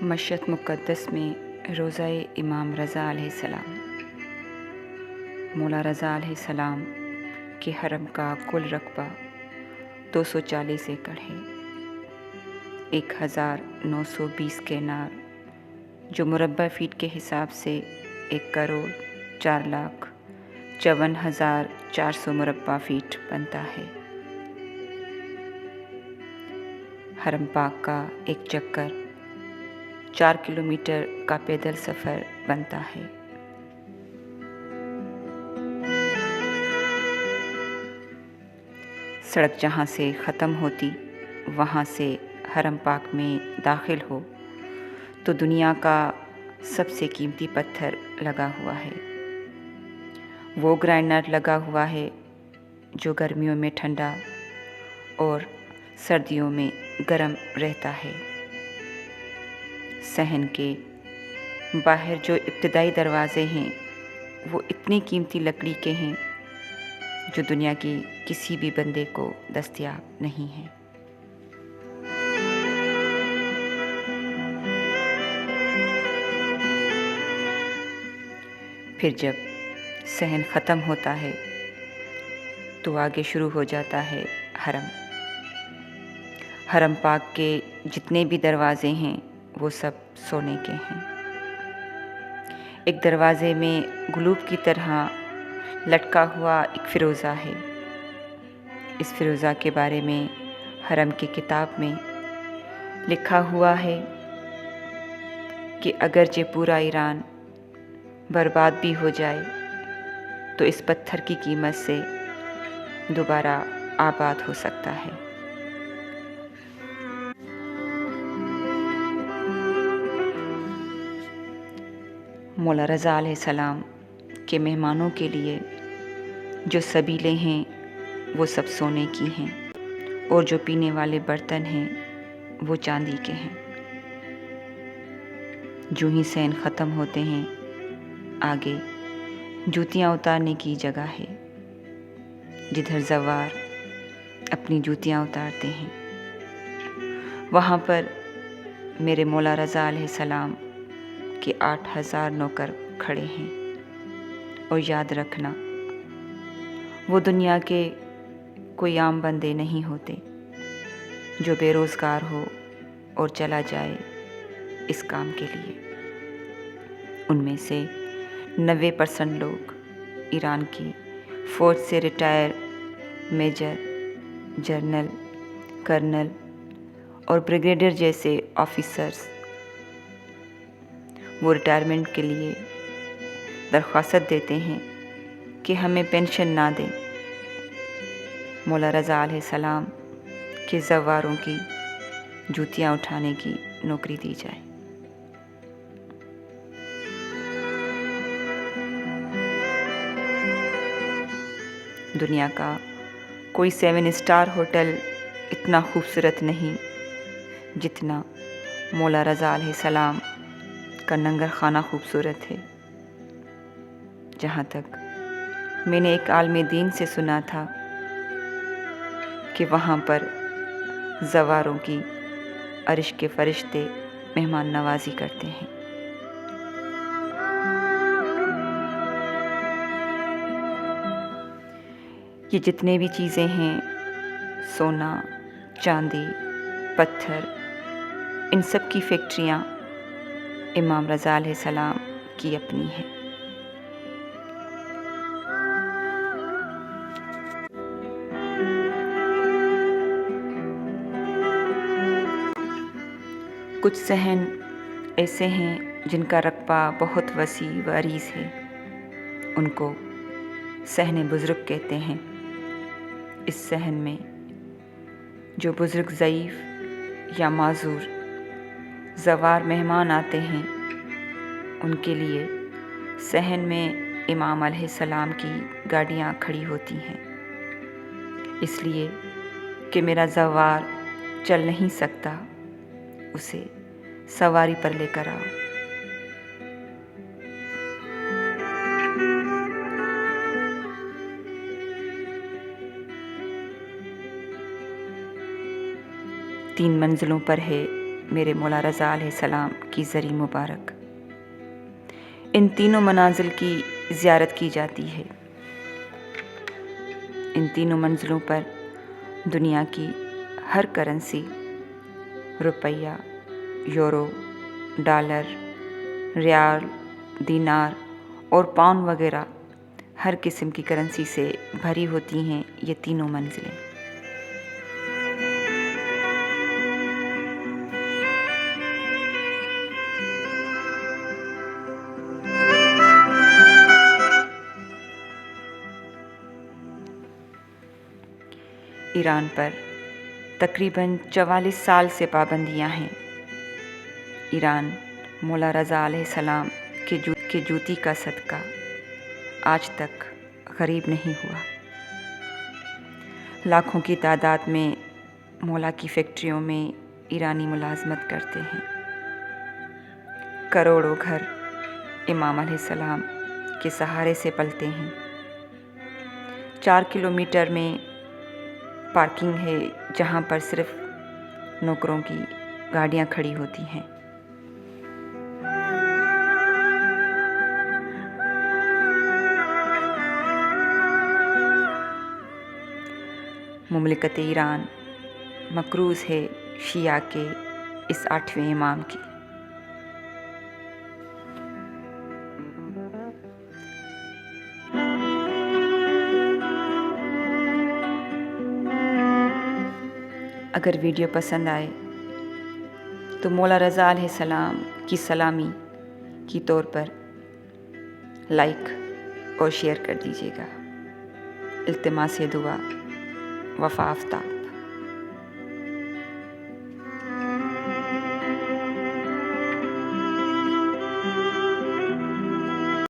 مشہد مقدس میں روضہ امام رضا علیہ السلام۔ مولا رضا علیہ السلام کے حرم کا کل رقبہ 240 ایکڑ ہے۔ 1920 کینار جو مربع فیٹ کے حساب سے 1,04,54,400 مربع فیٹ بنتا ہے۔ حرم پاک کا ایک چکر 4 کلومیٹر کا پیدل سفر بنتا ہے۔ سڑک جہاں سے ختم ہوتی وہاں سے حرم پاک میں داخل ہو تو دنیا کا سب سے قیمتی پتھر لگا ہوا ہے۔ وہ گرینائٹ لگا ہوا ہے جو گرمیوں میں ٹھنڈا اور سردیوں میں گرم رہتا ہے۔ صحن کے باہر جو ابتدائی دروازے ہیں وہ اتنی قیمتی لکڑی کے ہیں جو دنیا کی کسی بھی بندے کو دستیاب نہیں ہیں۔ پھر جب صحن ختم ہوتا ہے تو آگے شروع ہو جاتا ہے حرم۔ حرم پاک کے جتنے بھی دروازے ہیں وہ سب سونے کے ہیں۔ ایک دروازے میں گلوب کی طرح لٹکا ہوا ایک فیروزہ ہے۔ اس فیروزہ کے بارے میں حرم کی کتاب میں لکھا ہوا ہے کہ اگرچہ پورا ایران برباد بھی ہو جائے تو اس پتھر کی قیمت سے دوبارہ آباد ہو سکتا ہے۔ مولا رضا علیہ السلام کے مہمانوں کے لیے جو سبیلیں ہیں وہ سب سونے کی ہیں اور جو پینے والے برتن ہیں وہ چاندی کے ہیں۔ جو ہی صحن ختم ہوتے ہیں آگے جوتیاں اتارنے کی جگہ ہے جدھر زوار اپنی جوتیاں اتارتے ہیں۔ وہاں پر میرے مولا رضا علیہ السلام کے 8,000 نوکر کھڑے ہیں۔ اور یاد رکھنا وہ دنیا کے کوئی عام بندے نہیں ہوتے جو بے روزگار ہو اور چلا جائے اس کام کے لیے۔ ان میں سے 90% لوگ ایران کی فوج سے ریٹائر میجر، جنرل، کرنل اور بریگیڈیئر جیسے آفیسرز وہ ریٹائرمنٹ کے لیے درخواست دیتے ہیں کہ ہمیں پینشن نہ دیں، مولا رضا علیہ السلام کے زواروں کی جوتیاں اٹھانے کی نوکری دی جائے۔ دنیا کا کوئی 7 اسٹار ہوٹل اتنا خوبصورت نہیں جتنا مولا رضا علیہ السلام کا لنگر خانہ خوبصورت ہے۔ جہاں تک میں نے ایک عالم دین سے سنا تھا کہ وہاں پر زواروں کی عرش کے فرشتے مہمان نوازی کرتے ہیں۔ یہ جتنے بھی چیزیں ہیں سونا، چاندی، پتھر، ان سب کی فیکٹریاں امام رضا علیہ السلام کی اپنی ہیں۔ کچھ صحن ایسے ہیں جن کا رقبہ بہت وسیع و عریض ہے، ان کو صحن بزرگ کہتے ہیں۔ اس صحن میں جو بزرگ ضعیف یا معذور زوار مہمان آتے ہیں ان کے لیے صحن میں امام علیہ السلام کی گاڑیاں کھڑی ہوتی ہیں، اس لیے کہ میرا زوار چل نہیں سکتا، اسے سواری پر لے کر آؤ۔ تین منزلوں پر ہے میرے مولا رضا علیہ السلام کی زری مبارک۔ ان تینوں منازل کی زیارت کی جاتی ہے۔ ان تینوں منزلوں پر دنیا کی ہر کرنسی، روپیہ، یورو، ڈالر، ریال، دینار اور پاؤنڈ وغیرہ ہر قسم کی کرنسی سے بھری ہوتی ہیں یہ تینوں منزلیں۔ ایران پر تقریباً 44 سال سے پابندیاں ہیں۔ ایران مولا رضا علیہ السلام کے جوتی کا صدقہ آج تک غریب نہیں ہوا۔ لاکھوں کی تعداد میں مولا کی فیکٹریوں میں ایرانی ملازمت کرتے ہیں۔ کروڑوں گھر امام علیہ السلام کے سہارے سے پلتے ہیں۔ 4 کلومیٹر میں پارکنگ ہے جہاں پر صرف نوکروں کی گاڑیاں کھڑی ہوتی ہیں۔ مملکت ایران مقروض ہے شیعہ کے اس 8ویں امام کی۔ اگر ویڈیو پسند آئے تو مولا رضا علیہ السلام کی سلامی کی طور پر لائک اور شیئر کر دیجیے گا۔ التماس دعا، وفا آفتاب۔